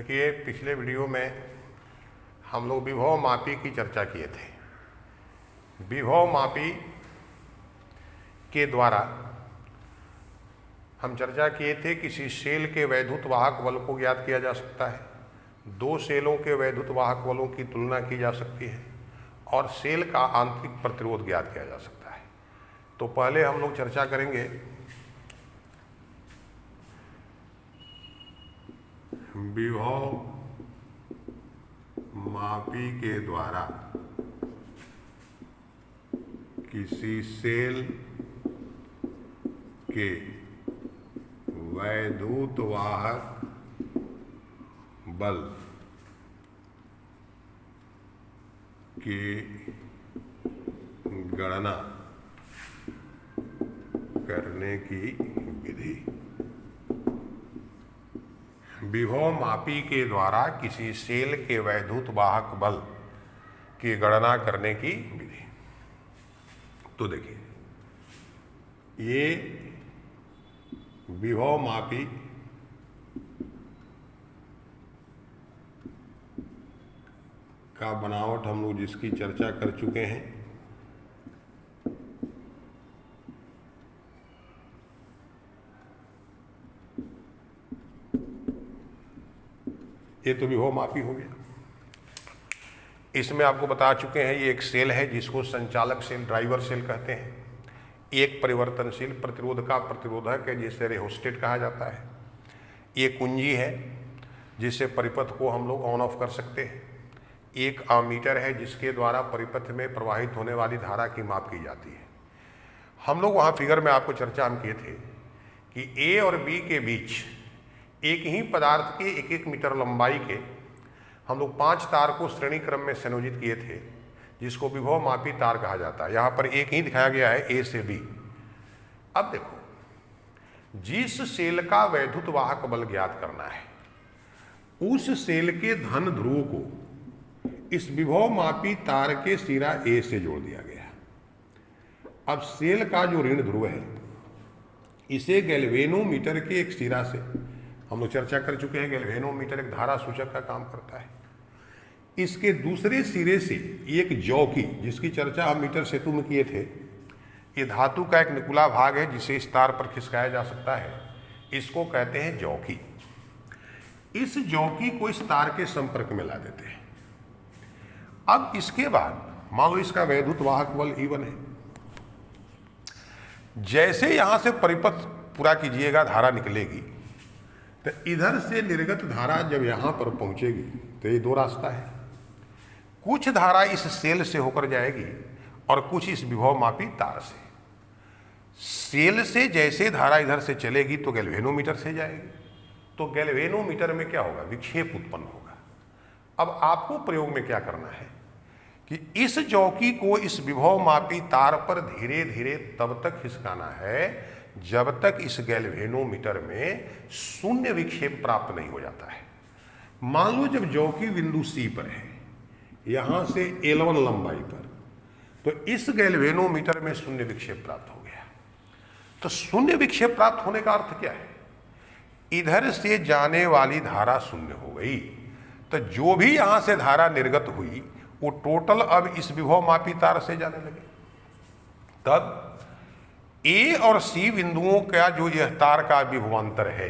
देखिए, पिछले वीडियो में हम लोग विभव मापी की चर्चा किए थे। विभव मापी के द्वारा हम चर्चा किए थे किसी सेल के वैद्युत वाहक बल को ज्ञात किया जा सकता है, दो सेलों के वैद्युत वाहक बलों की तुलना की जा सकती है और सेल का आंतरिक प्रतिरोध ज्ञात किया जा सकता है। तो पहले हम लोग चर्चा करेंगे विभव मापी के द्वारा किसी सेल के वैद्युत वाहक बल की गणना करने की विधि। विभव मापी के द्वारा किसी सेल के वैद्युत वाहक बल की गणना करने की विधि। तो देखिए, ये विभव मापी का बनावट हम लोग जिसकी चर्चा कर चुके हैं, ये तो विभव मापी हो गया। इसमें आपको बता चुके हैं ये एक सेल है जिसको संचालक सेल, ड्राइवर सेल कहते हैं। एक परिवर्तनशील प्रतिरोध का प्रतिरोधक है जिसे रेहोस्टेट कहा जाता है। ये कुंजी है जिससे परिपथ को हम लोग ऑन ऑफ कर सकते हैं। एक आमीटर है जिसके द्वारा परिपथ में प्रवाहित होने वाली धारा की माप की जाती है। हम लोग वहाँ फिगर में आपको चर्चा हम किए थे कि ए और बी के बीच एक ही पदार्थ के 1-1 मीटर लंबाई के हम लोग 5 तार को श्रेणी क्रम में संयोजित किए थे जिसको विभव मापी तार कहा जाता है। यहाँ पर एक ही दिखाया गया है, ए से बी। अब देखो, जिस सेल का वैद्युत वाहक बल ज्ञात करना है उस सेल के धन ध्रुव को इस विभव मापी तार के सिरा ए से जोड़ दिया गया। अब सेल का जो ऋण ध्रुव है इसे गैल्वेनोमीटर के एक सिरा से, हम लोग चर्चा कर चुके हैं, गैल्वेनोमीटर एक धारा सूचक का काम करता है, इसके दूसरे सिरे से एक जौकी, जिसकी चर्चा हम मीटर सेतु में किए थे, ये धातु का एक निकुला भाग है जिसे इस तार पर खिसकाया जा सकता है, इसको कहते हैं जौकी। इस जौकी को इस तार के संपर्क में ला देते हैं। अब इसके बाद मान लो इसका वैद्युत वाहक बल E1 है। जैसे यहां से परिपथ पूरा कीजिएगा, धारा निकलेगी, तो इधर से निर्गत धारा जब यहां पर पहुंचेगी तो ये दो रास्ता है। कुछ धारा इस सेल से होकर जाएगी और कुछ इस विभव मापी तार से। सेल से जैसे धारा इधर से चलेगी तो गैल्वेनोमीटर से जाएगी, तो गैल्वेनोमीटर में क्या होगा, विक्षेप उत्पन्न होगा। अब आपको प्रयोग में क्या करना है कि इस जौकी को इस विभव मापी तार पर धीरे धीरे तब तक खिसकाना है जब तक इस गैल्वेनोमीटर में शून्य विक्षेप प्राप्त नहीं हो जाता है। मान लो जब जौकी बिंदु C पर है, यहां से L1 लंबाई पर, तो इस गैल्वेनोमीटर में शून्य विक्षेप प्राप्त हो गया। तो शून्य विक्षेप प्राप्त होने का अर्थ क्या है, इधर से जाने वाली धारा शून्य हो गई, तो जो भी यहां से धारा निर्गत हुई वो टोटल अब इस विभव मापी तार से जाने लगे। तब ए और सी बिंदुओं का जो यह तार का विभवांतर है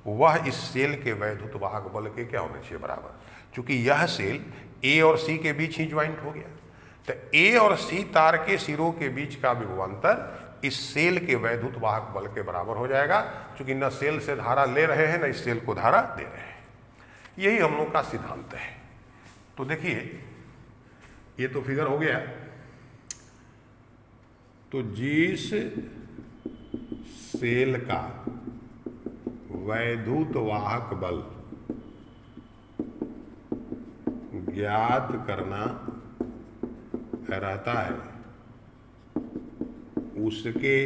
वह इस सेल के वैद्युत वाहक बल के क्या होने चाहिए, बराबर। क्योंकि यह सेल ए और सी के बीच ही ज्वाइंट हो गया, तो ए और सी तार के सिरों के बीच का विभवांतर इस सेल के वैद्युत वाहक बल के बराबर हो जाएगा। क्योंकि न सेल से धारा ले रहे हैं न इस सेल को धारा दे रहे हैं। यही हम लोग का सिद्धांत है। तो देखिए, ये तो फिगर हो गया। तो जिस सेल का वैद्युत वाहक बल ज्ञात करना रहता है उसके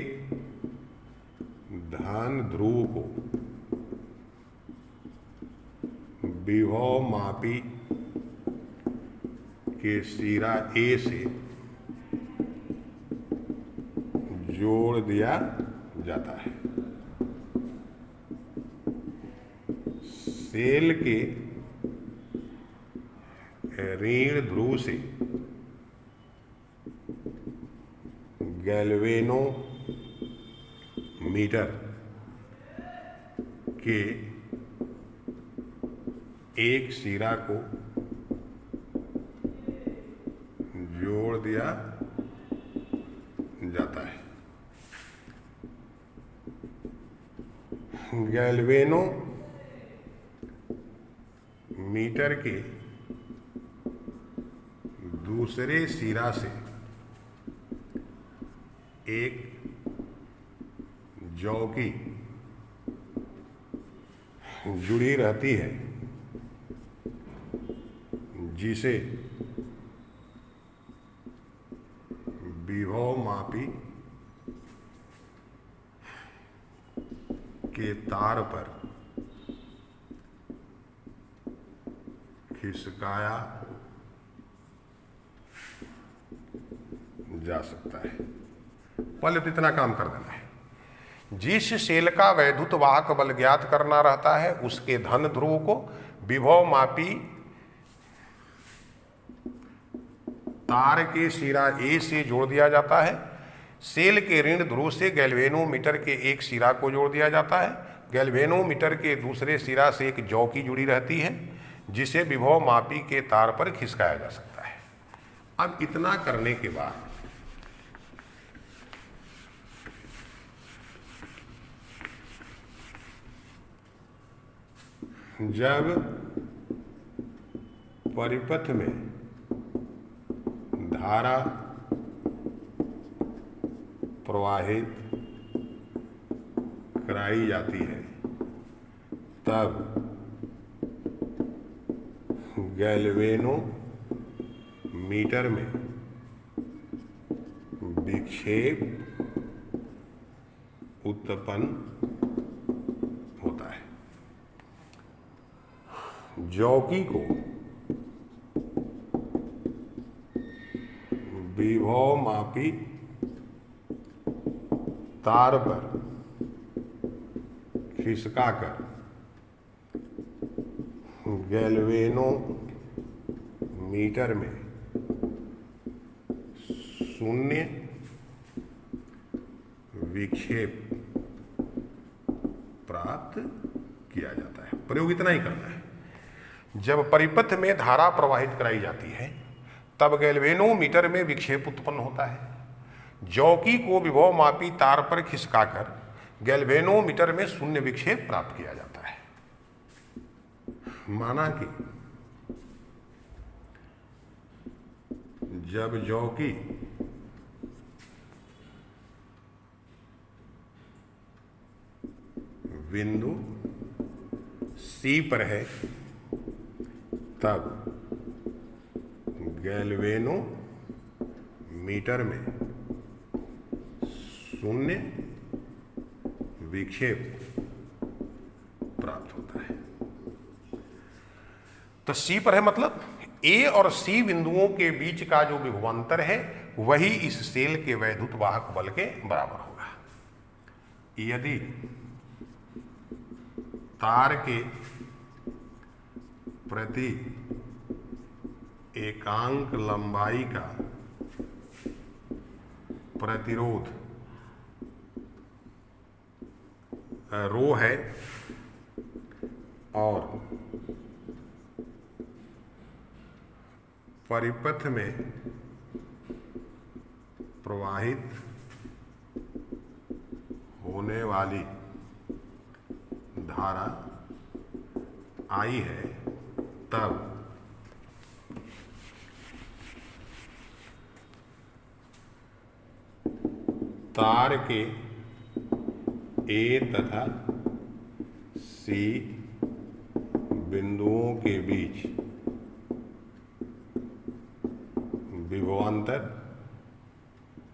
धन ध्रुव को विभव मापी के सिरा ए से जोड़ दिया जाता है। सेल के ऋण ध्रुव से गैल्वेनोमीटर के एक सिरा को जोड़ दिया जाता है। गैल्वेनोमीटर के दूसरे सिरा से एक जौ की जुड़ी रहती है जिसे विभवमापी के तार पर खिसकाया जा सकता है। पहले तो इतना काम कर देना है, जिस सेल का वैद्युत वाहक बल ज्ञात करना रहता है उसके धन ध्रुव को विभवमापी तार के सिरा ए से जोड़ दिया जाता है। सेल के ऋण ध्रुव से गैल्वेनोमीटर के एक सिरा को जोड़ दिया जाता है। गैल्वेनोमीटर के दूसरे सिरा से एक जौ की जुड़ी रहती है जिसे विभवमापी के तार पर खिसकाया जा सकता है। अब इतना करने के बाद जब परिपथ में धारा प्रवाहित कराई जाती है तब गैल्वेनोमीटर में विक्षेप उत्पन्न होता है। जौकी को विभवमापी तार पर खिसकाकर गैल्वेनोमीटर में शून्य विक्षेप प्राप्त किया जाता है। प्रयोग इतना ही करना है, जब परिपथ में धारा प्रवाहित कराई जाती है तब गैल्वेनोमीटर में विक्षेप उत्पन्न होता है। जौकी को विभवमापी तार पर खिसकाकर गैल्वेनोमीटर में शून्य विक्षेप प्राप्त किया जाता है। माना कि जब जौकी बिंदु C पर है तब गैल्वेनोमीटर में शून्य विक्षेप प्राप्त होता है। तो C पर है मतलब A और C बिंदुओं के बीच का जो विभवांतर है वही इस सेल के वैद्युत वाहक बल के बराबर होगा। यदि तार के प्रति एकांक लंबाई का प्रतिरोध रो है और परिपथ में प्रवाहित होने वाली धारा आई है तब तार के A तथा C बिंदुओं के बीच विभवांतर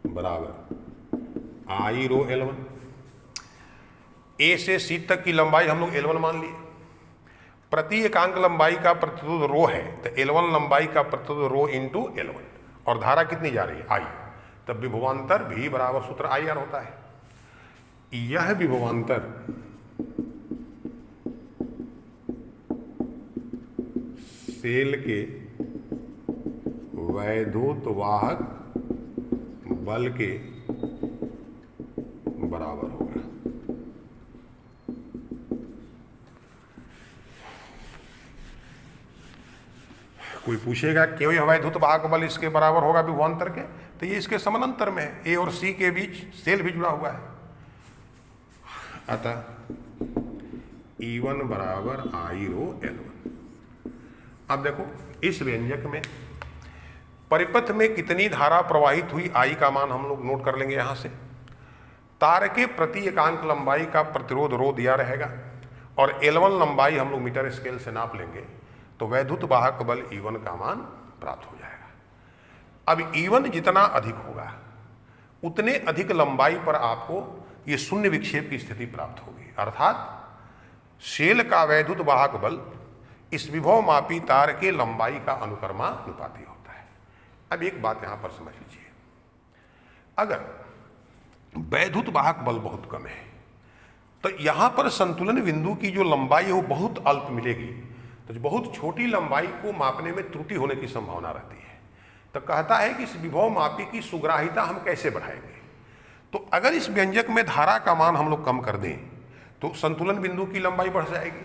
बराबर I रो L1। A से C तक की लंबाई हम लोग L1 मान लिए। प्रति एकांक लंबाई का प्रतिरोध रो है तो L1 लंबाई का प्रतिरोध रो इंटू L1 और धारा कितनी जा रही है I, तब विभवांतर भी बराबर सूत्र IR होता है। यह विभवांतर सेल के वैद्युत वाहक बल के बराबर होगा। कोई पूछेगा क्यों यह वैद्युत वाहक बल इसके बराबर होगा विभवांतर के, तो ये इसके समानांतर में है, ए और सी के बीच सेल भी जुड़ा हुआ है। अतः E1 बराबर आई रो L1। अब देखो इस व्यंजक में परिपथ में कितनी धारा प्रवाहित हुई, आई का मान हम लोग नोट कर लेंगे यहां से। तार के प्रति एकांक लंबाई का प्रतिरोध रो दिया रहेगा और L1 लंबाई हम लोग मीटर स्केल से नाप लेंगे, तो वैद्युत वाहक बल E1 का मान प्राप्त हो जाएगा। अब E1 जितना अधिक होगा उतने अधिक लंबाई पर आपको ये शून्य विक्षेप की स्थिति प्राप्त होगी, अर्थात शेल का वैद्युत वाहक बल इस विभव मापी तार के लंबाई का अनुक्रमानुपाती होता है। अब एक बात यहां पर समझ लीजिए, अगर वैद्युत वाहक बल बहुत कम है तो यहां पर संतुलन बिंदु की जो लंबाई है वो बहुत अल्प मिलेगी, तो बहुत छोटी लंबाई को मापने में त्रुटि होने की संभावना रहती है। तो कहता है कि इस विभव मापी की सुग्राहिता हम कैसे बढ़ाएंगे। तो अगर इस व्यंजक में धारा का मान हम लोग कम कर दें तो संतुलन बिंदु की लंबाई बढ़ जाएगी।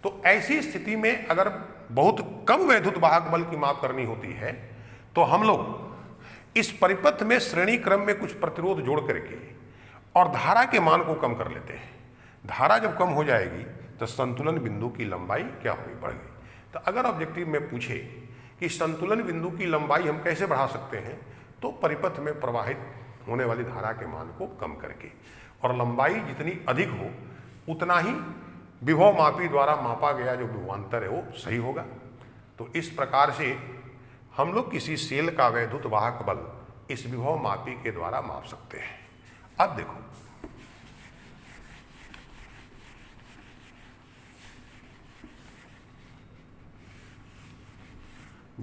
तो ऐसी स्थिति में अगर बहुत कम वैद्युत वाहक बल की माप करनी होती है तो हम लोग इस परिपथ में श्रेणी क्रम में कुछ प्रतिरोध जोड़ करके और धारा के मान को कम कर लेते हैं। धारा जब कम हो जाएगी तो संतुलन बिंदु की लंबाई क्या होगी, बढ़ गई। तो अगर ऑब्जेक्टिव में पूछे कि संतुलन बिंदु की लंबाई हम कैसे बढ़ा सकते हैं, तो परिपथ में प्रवाहित होने वाली धारा के मान को कम करके, और लंबाई जितनी अधिक हो उतना ही विभव मापी द्वारा मापा गया जो विभवांतर है वो सही होगा। तो इस प्रकार से हम लोग किसी सेल का वैद्युत वाहक बल इस विभव मापी के द्वारा माप सकते हैं। अब देखो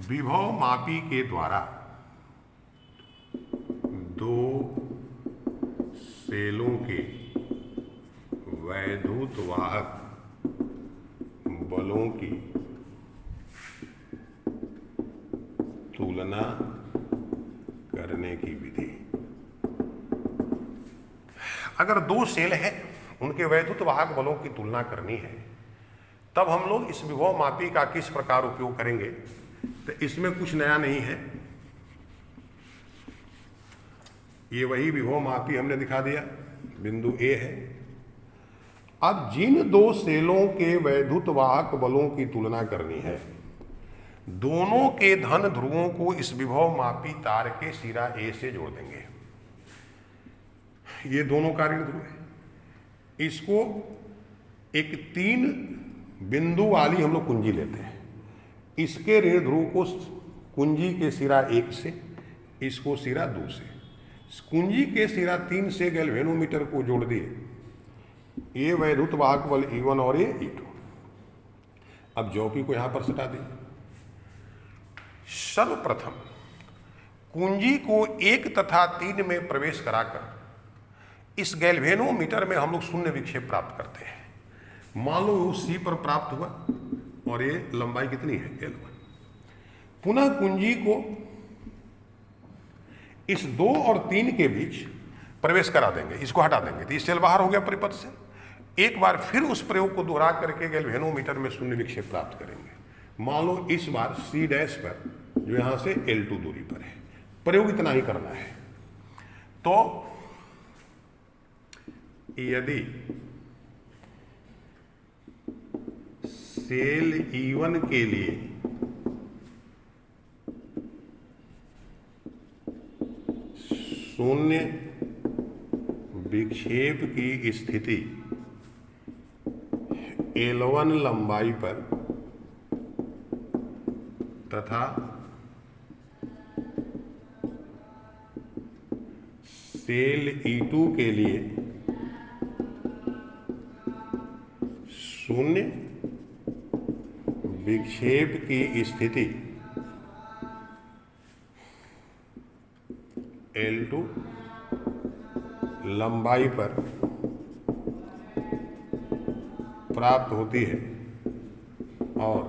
विभव मापी के द्वारा दो सेलों के वैद्युत वाहक बलों की तुलना करने की विधि। अगर दो सेल हैं उनके वैद्युत वाहक बलों की तुलना करनी है तब हम लोग इस विभव मापी का किस प्रकार उपयोग करेंगे। तो इसमें कुछ नया नहीं है, ये वही विभव मापी हमने दिखा दिया, बिंदु ए है। अब जिन दो सेलों के वैद्युत वाहक बलों की तुलना करनी है, दोनों के धन ध्रुवों को इस विभव मापी तार के सिरा ए से जोड़ देंगे। ये दोनों का ऋण ध्रुव है, इसको एक 3 बिंदु वाली हम लोग कुंजी लेते हैं। इसके ऋण ध्रुव को कुंजी के सिरा 1 से, इसको सिरा 2 से, कुंजी के सिरा 3 से गैल्वेनोमीटर को जोड़ दिए। ये वैद्युत वाहक बल E1 और ये E2। अब जॉकी को यहां पर सटा दी। सर्वप्रथम कुंजी को 1 तथा 3 में प्रवेश कराकर इस गैल्वेनोमीटर में हम लोग शून्य विक्षेप प्राप्त करते हैं। मान लो वो C पर प्राप्त हुआ और ये लंबाई कितनी है L1। पुनः कुंजी को इस 2 और 3 के बीच प्रवेश करा देंगे, इसको हटा देंगे, तो ये सेल बाहर हो गया परिपथ से। एक बार फिर उस प्रयोग को दोहरा करके गैल्वेनोमीटर में शून्य विक्षेप प्राप्त करेंगे। मान लो इस बार C डैश पर जो यहां से L2 दूरी पर है, प्रयोग इतना ही करना है। तो यदि सेल E1 के लिए शून्य विक्षेप की स्थिति L1 लंबाई पर तथा सेल E2 के लिए शून्य विक्षेप की स्थिति L2 लंबाई पर प्राप्त होती है और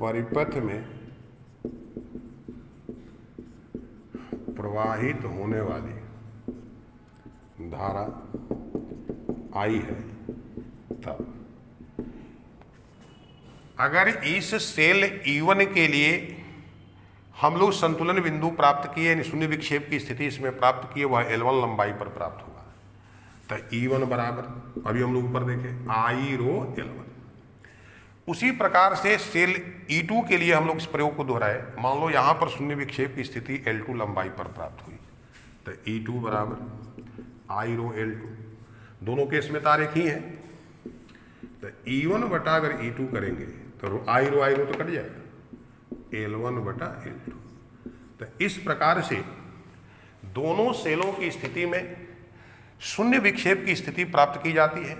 परिपथ में प्रवाहित होने वाली धारा आई है, तब अगर इस सेल E1 के लिए हम लोग संतुलन बिंदु प्राप्त किए, यानी शून्य विक्षेप की स्थिति इसमें प्राप्त किए, वह L1 लंबाई पर प्राप्त होगा। तो E1 बराबर, अभी हम लोग ऊपर देखें, I रो L1। उसी प्रकार से सेल E2 के लिए हम लोग इस प्रयोग को दोहराए। मान लो यहाँ पर शून्य विक्षेप की स्थिति L2 लंबाई पर प्राप्त हुई, तो E2 बराबर I रो L2। दोनों केस में तार एक ही है, तो E1 बटा अगर E2 करेंगे तो I रो तो कट जाएगा, L1 बटा L2। तो इस प्रकार से दोनों सेलों की स्थिति में शून्य विक्षेप की स्थिति प्राप्त की जाती है।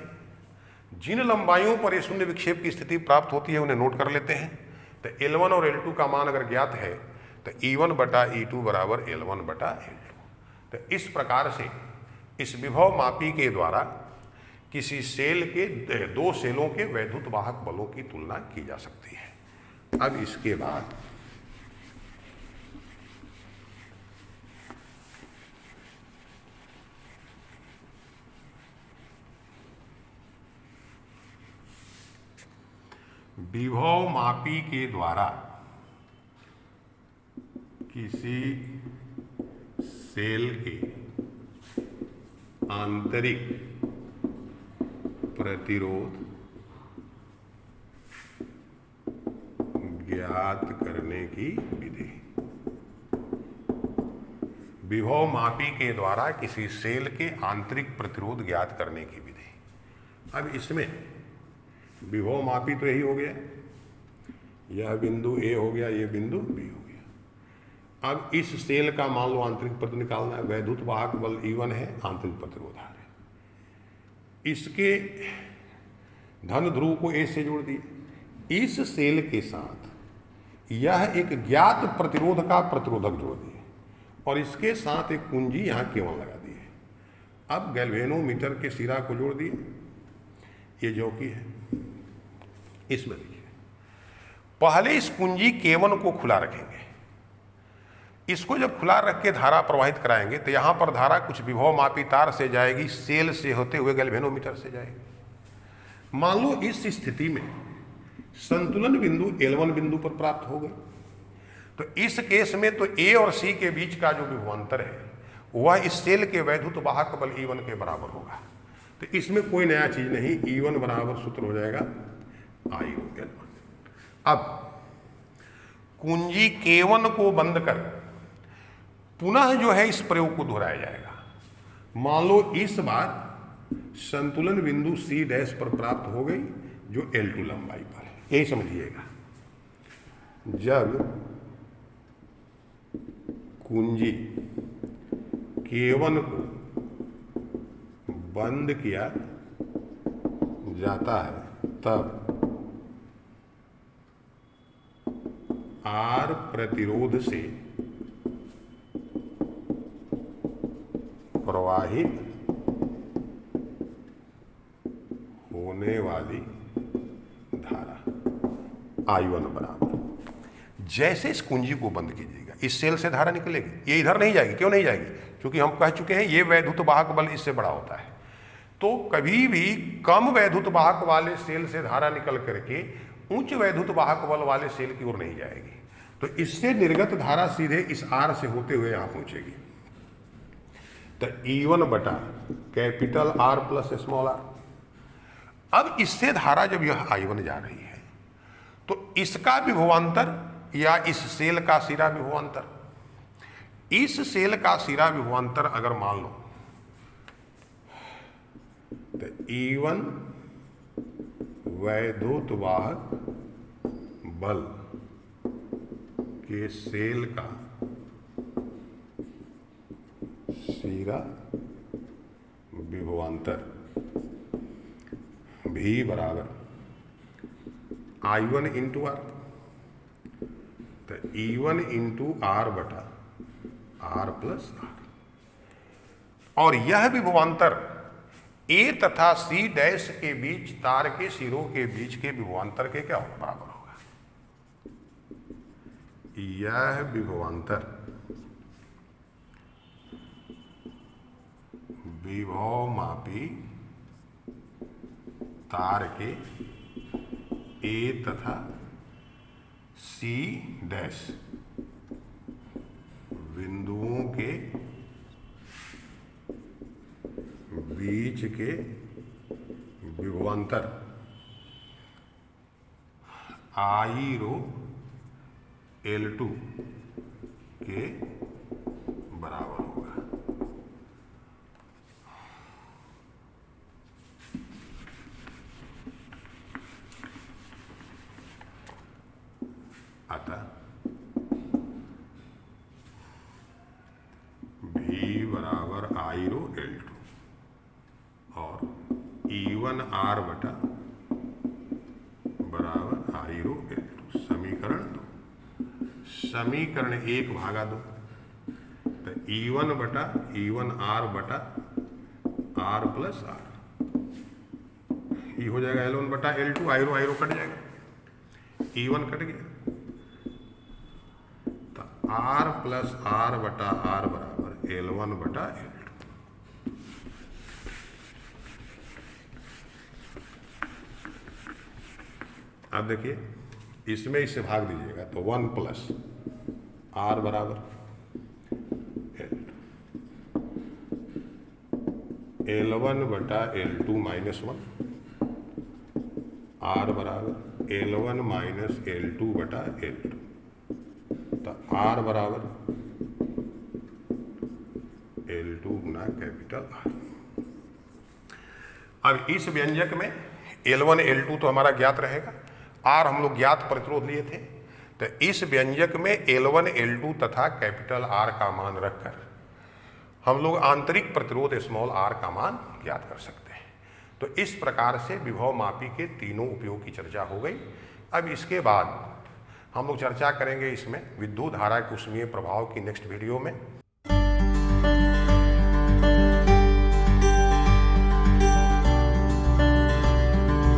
जिन लंबाइयों पर ये शून्य विक्षेप की स्थिति प्राप्त होती है उन्हें नोट कर लेते हैं। तो L1 और L2 का मान अगर ज्ञात है तो E1 बटा E2 बराबर L1 बटा L2। तो इस प्रकार से इस विभव मापी के द्वारा किसी सेल के दो सेलों के वैद्युत वाहक बलों की तुलना की जा सकती है। अब इसके बाद विभव मापी के द्वारा किसी सेल के आंतरिक प्रतिरोध ज्ञात करने की विधि। विभव मापी के द्वारा किसी सेल के आंतरिक प्रतिरोध ज्ञात करने की विधि। अब इसमें विभव मापी तो यही हो गया, यह बिंदु A हो गया, यह बिंदु B हो गया। अब इस सेल का मान लो आंतरिक प्रतिरोध निकालना है। वैद्युत वाहक बल E1 है, आंतरिक प्रतिरोध R है। इसके धन ध्रुव को A से जोड़ दिए। इस सेल के साथ यह एक ज्ञात प्रतिरोध का प्रतिरोधक जोड़ दिए और इसके साथ एक कुंजी यहाँ केवल लगा दी है। अब गैल्वेनोमीटर के सिरा को जोड़ दिए, ये जो कि है। इसमें देखिए, पहले इस कुंजी K1 को खुला रखेंगे। इसको जब खुला रख के धारा प्रवाहित कराएंगे तो यहाँ पर धारा कुछ विभव मापी तार से जाएगी, सेल से होते हुए गैल्वेनोमीटर से जाएगी। मान लो इस स्थिति में संतुलन बिंदु L1 बिंदु पर प्राप्त हो गए, तो इस केस में तो A और C के बीच का जो विभवांतर है वह इस सेल के वैद्युत वाहक बल E1 के बराबर होगा। तो इसमें कोई नया चीज नहीं, E1 बराबर सूत्र हो जाएगा I रो L1। अब कुंजी K1 को बंद कर पुनः जो है इस प्रयोग को दोहराया जाएगा। मान लो इस बार संतुलन बिंदु C डैश पर प्राप्त हो गई जो L2 लंबाई पर है। यही समझिएगा, जब कुंजी K1 को बंद किया जाता है तब R प्रतिरोध से प्रवाहित होने वाली धारा I1 बराबर, जैसे इस कुंजी को बंद कीजिएगा इस सेल से धारा निकलेगी। ये इधर नहीं जाएगी। क्यों नहीं जाएगी? क्योंकि हम कह चुके हैं ये वैद्युत वाहक बल इससे बड़ा होता है। तो कभी भी कम वैद्युत वाहक वाले सेल से धारा निकल करके उच्च वैद्युत वाहक बल वाले सेल की ओर नहीं जाएगी। तो इससे निर्गत धारा सीधे इस R से होते हुए यहां पहुंचेगी। तो E1 बटा capital R plus small r। अब इससे धारा जब यह I1 जा रही है तो इसका विभवांतर या इस सेल का सिरा विभवांतर, इस सेल का सिरा विभवांतर अगर मान लो तो E1 वैद्युत वाहक बल के सेल का सिरा विभवांतर V बराबर I1 इंटू R। तो E1 इंटू R बटा R प्लस R। और यह विभवांतर A तथा C डैश के बीच तार के सिरों के बीच के विभवांतर के क्या बराबर होगा? यह विभवांतर विभवमापी तार के ए तथा सी डैश बिंदुओं के बीच के विभवांतर आई रो L2 के बराबर होगा। अतः V बराबर आई रो L2 और E1 R बटा बराबर आई रो L2। समीकरण 1 भागा 2 तो E1 बटा E1 R बटा R प्लस R, ये हो जाएगा L1 बटा L2, आई रो कट जाएगा, E1 कट गया तो R प्लस R बटा R बराबर L1 बटा L2। अब देखिए इसमें इससे भाग दीजिएगा तो 1 प्लस R बराबर L1 बटा L2 माइनस 1, R बराबर L1 माइनस L2 बटा L2, तो R बराबर L2 गुना कैपिटल R। अब इस व्यंजक में L1 L2 तो हमारा ज्ञात रहेगा, R हम लोग ज्ञात प्रतिरोध लिए थे, तो इस व्यंजक में L1 L2 तथा कैपिटल R का मान रखकर हम लोग आंतरिक प्रतिरोध स्मॉल r का मान ज्ञात कर सकते हैं। तो इस प्रकार से विभव मापी के तीनों उपयोग की चर्चा हो गई। अब इसके बाद हम लोग चर्चा करेंगे इसमें विद्युत धारा के ऊष्मीय प्रभाव की नेक्स्ट वीडियो में।